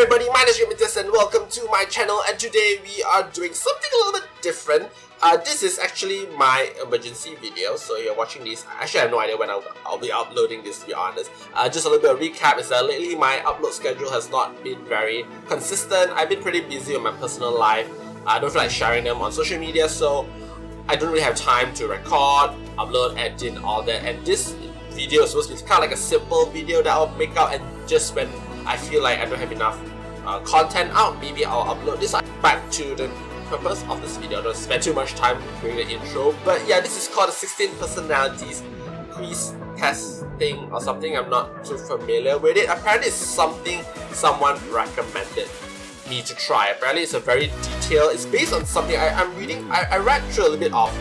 everybody, my name is Yosef and welcome to my channel, and today we are doing something a little bit different. This is actually my emergency video, so you're watching this. Actually I have no idea when I'll be uploading this, to be honest. Just a little bit of recap is that lately my upload schedule has not been very consistent. I've been pretty busy with my personal life. I don't feel like sharing them on social media, so I don't really have time to record, upload, edit, all that. And this video is supposed to be kind of like a simple video that I'll make out, and just when I feel like I don't have enough content out, maybe I'll upload this. Back to the purpose of this video. I don't spend too much time doing the intro, but yeah, this is called the 16 personalities quiz test thing or something. I'm not too familiar with it. Apparently it's something someone recommended me to try. Apparently it's a very detailed, it's based on something I'm reading. I read through a little bit of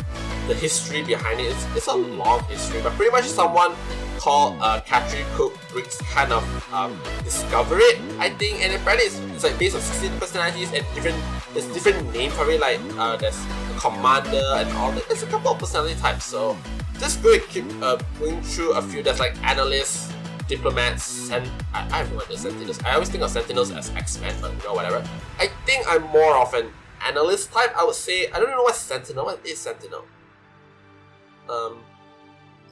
the history behind it. It's a long history, but pretty much someone called Katharine kind of discovered it, I think, and apparently it's like based on 16 personalities and there's different names for it, like there's a commander and all that. There's a couple of personality types, so just going to keep going through a few. There's like analysts, diplomats, and I have no idea sentinels. I always think of sentinels as X-Men, but you know, whatever. I think I'm more of an analyst type, I would say. I don't know what's sentinel. What is sentinel?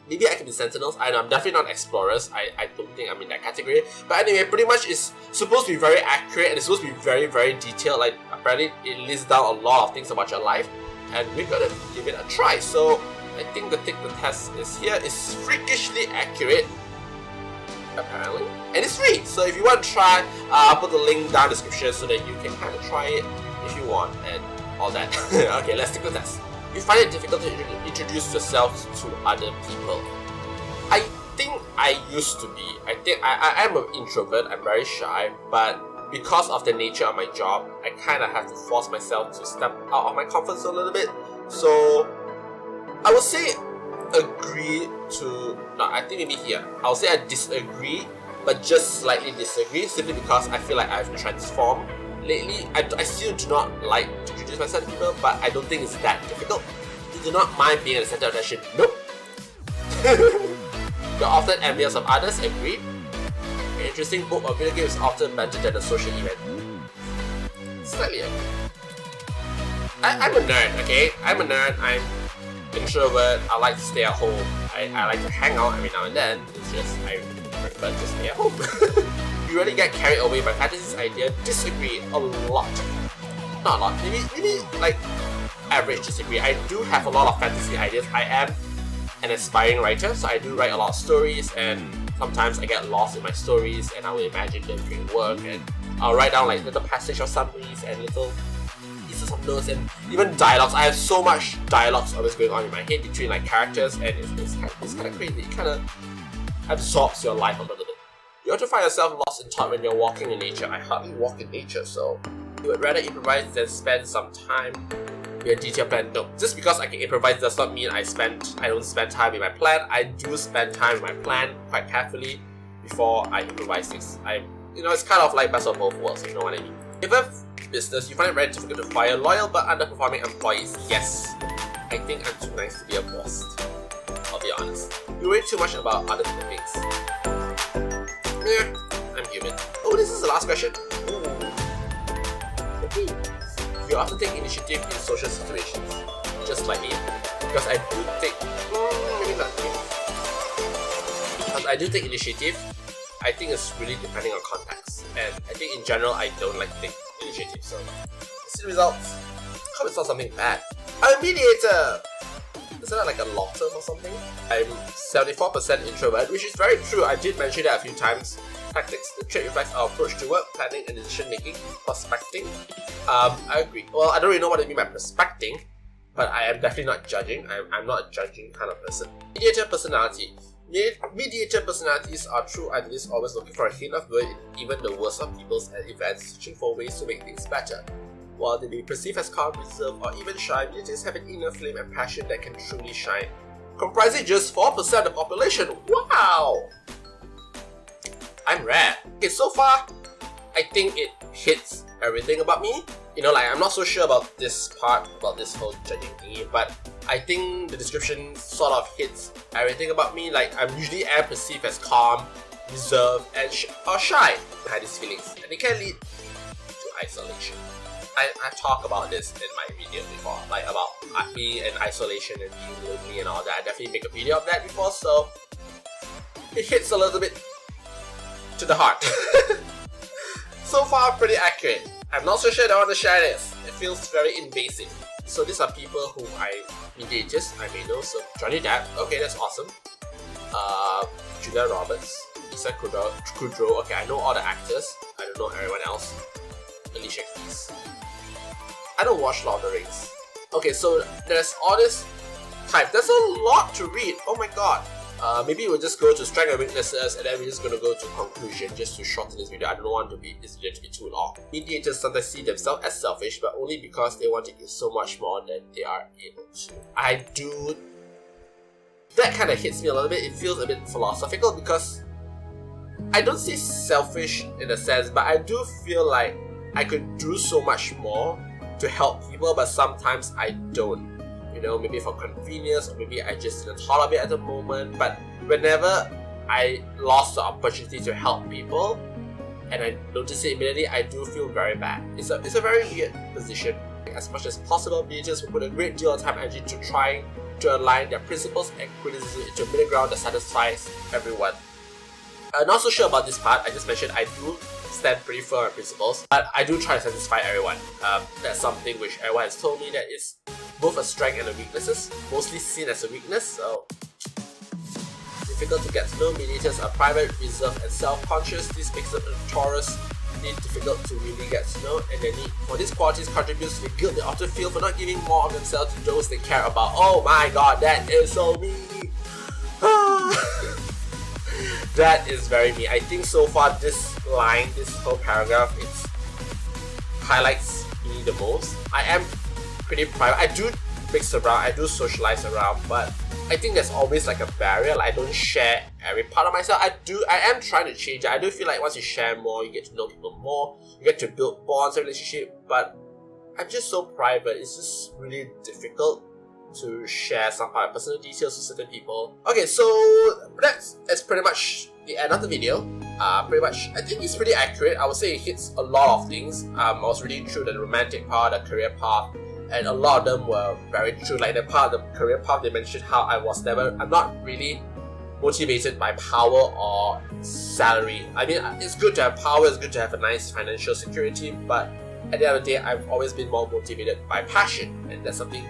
Maybe I can be sentinels. I know I'm definitely not explorers. I don't think I'm in that category. But anyway, pretty much it's supposed to be very accurate and it's supposed to be very, very detailed. Like apparently it lists down a lot of things about your life, and we're gonna give it a try. So I think the test is here. It's freakishly accurate, apparently, and it's free. So if you want to try, I'll put the link down in the description so that you can kind of try it if you want and all that. Okay, let's take the test. You find it difficult to introduce yourself to other people. I think I used to be. I think I am an introvert. I'm very shy, but because of the nature of my job, I kind of have to force myself to step out of my comfort zone a little bit. So I would say agree to. No, I think maybe here. I would say I disagree, but just slightly disagree, simply because I feel like I've transformed. Lately, I still do not like to introduce myself to people, but I don't think it's that difficult. You do not mind being at the center of attention. Nope. You're often envious of others. Agreed. An interesting book or video game is often better than a social event. Slightly agree. I'm a nerd, okay? I'm a nerd. I'm introvert. I like to stay at home. I like to hang out every now and then. It's just I prefer to stay at home. You really get carried away by fantasy's idea. Disagree a lot. Not a lot. Maybe like average disagree. I do have a lot of fantasy ideas. I am an aspiring writer, so I do write a lot of stories, and sometimes I get lost in my stories and I will imagine them during work, and I'll write down like little passage or summaries and little pieces of notes and even dialogues. I have so much dialogues always going on in my head between like characters, and it's kind of crazy. It kind of absorbs your life a little bit. You ought to find yourself lost in thought when you're walking in nature. I hardly walk in nature, so you would rather improvise than spend some time with a detailed plan. No, just because I can improvise does not mean I don't spend time with my plan. I do spend time with my plan quite carefully before I improvise things. It's kind of like best of both worlds, if you know what I mean. If you have business, you find it very difficult to fire loyal but underperforming employees. Yes, I think I'm too nice to be a boss. I'll be honest. You worry too much about other people's things. I'm human. Oh, this is the last question. Ooh. Okay. You often take initiative in social situations, just like me, because I do take. Maybe not me. Because I do take initiative. I think it's really depending on context, and I think in general I don't like to take initiative. So, see the results. Hope it's not something bad. I'm a mediator. Is that like a law term or something? I'm 74% introvert, which is very true. I did mention that a few times. Tactics, the trait reflects our approach to work, planning and decision making. Prospecting. I agree. Well, I don't really know what I mean by prospecting, but I am definitely not judging. I'm not a judging kind of person. Mediator personality. Mediator personalities are true idealists, always looking for a hint of good in even the worst of people's and events, searching for ways to make things better. While they may be perceived as calm, reserved, or even shy, mediators have an inner flame and passion that can truly shine. Comprising just 4% of the population. Wow! I'm rare. Okay, so far, I think it hits everything about me. I'm not so sure about this part, about this whole judging thingy, but I think the description sort of hits everything about me. Like, I'm usually perceived as calm, reserved, and or shy. I had these feelings, and they can lead isolation. I talk about this in my video before, like about me and isolation and being lonely and all that. I definitely make a video of that before, so it hits a little bit to the heart. So far, pretty accurate. I'm not so sure I want to share this. It feels very invasive. So these are people whom I may know. So Johnny Depp, okay, that's awesome. Julia Roberts, Lisa Kudrow, okay, I know all the actors. I don't know everyone else. Alicia Keys. I don't watch Lord of the Rings. Okay, so there's all this type. There's a lot to read. Oh my god. Maybe we'll just go to strengths and weaknesses, and then we're just gonna go to conclusion just to shorten this video. I don't want this video to be too long. Mediators sometimes see themselves as selfish, but only because they want to give so much more than they are able to. That kind of hits me a little bit. It feels a bit philosophical because I don't say selfish in a sense, but I do feel like I could do so much more to help people, but sometimes I don't. You know, maybe for convenience, or maybe I just didn't thought of it at the moment. But whenever I lost the opportunity to help people, and I notice it immediately, I do feel very bad. It's a very weird position. As much as possible, mediators will put a great deal of time and energy to trying to align their principles and criticism into a middle ground that satisfies everyone. I'm not so sure about this part. I just mentioned I do stand pretty firm on principles, but I do try to satisfy everyone. That's something which everyone has told me that is both a strength and a weakness, mostly seen as a weakness, so difficult to get to know. Mediators are private, reserved, and self-conscious. This makes them notoriously difficult to really get to know, and their need for these qualities contributes to the guilt they often feel for not giving more of themselves to those they care about. Oh my god, that is so me! That is very me. I think so far this line, this whole paragraph, it highlights me the most. I am pretty private. I do mix around, I do socialize around, but I think there's always like a barrier. Like I don't share every part of myself. I am trying to change it. I do feel like once you share more, you get to know people more, you get to build bonds, relationship, but I'm just so private. It's just really difficult to share some of my personal details to certain people. Okay, so that's pretty much the end of the video. Pretty much, I think it's pretty accurate. I would say it hits a lot of things. I was reading through the romantic part, the career path, and a lot of them were very true. Like the part of the career path, they mentioned how I'm not really motivated by power or salary. I mean, it's good to have power, it's good to have a nice financial security, but at the end of the day, I've always been more motivated by passion, and that's something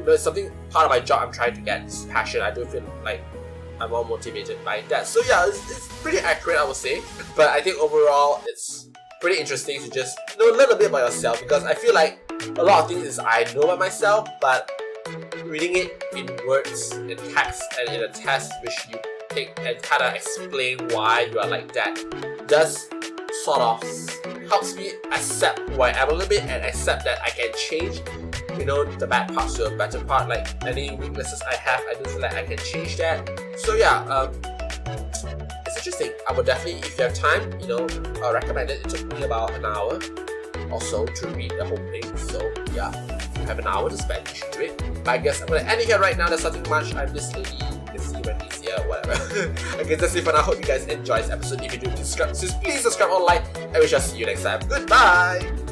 it's something part of my job I'm trying to get, is passion. I do feel like I'm more motivated by that. So yeah, it's pretty accurate, I would say. But I think overall, it's pretty interesting to just know a little bit about yourself, because I feel like a lot of things is I know about myself, but reading it in words, in text, and in a test which you take and kind of explain why you are like that, does sort of helps me accept who I am a little bit and accept that I can change, you know, the bad parts to a better part. Like any weaknesses I have, I do feel like I can change that. So yeah, it's interesting. I would definitely, if you have time, you know, I recommend it. It took me about an hour or so to read the whole thing. So yeah, if you have an hour to spend, you should do it. But I guess I'm gonna end it here right now. There's nothing much. I'm this lady. You can see when he's here, whatever. Okay, that's it for now. I hope you guys enjoyed this episode. If you do, please subscribe or like, and we shall see you next time. Goodbye!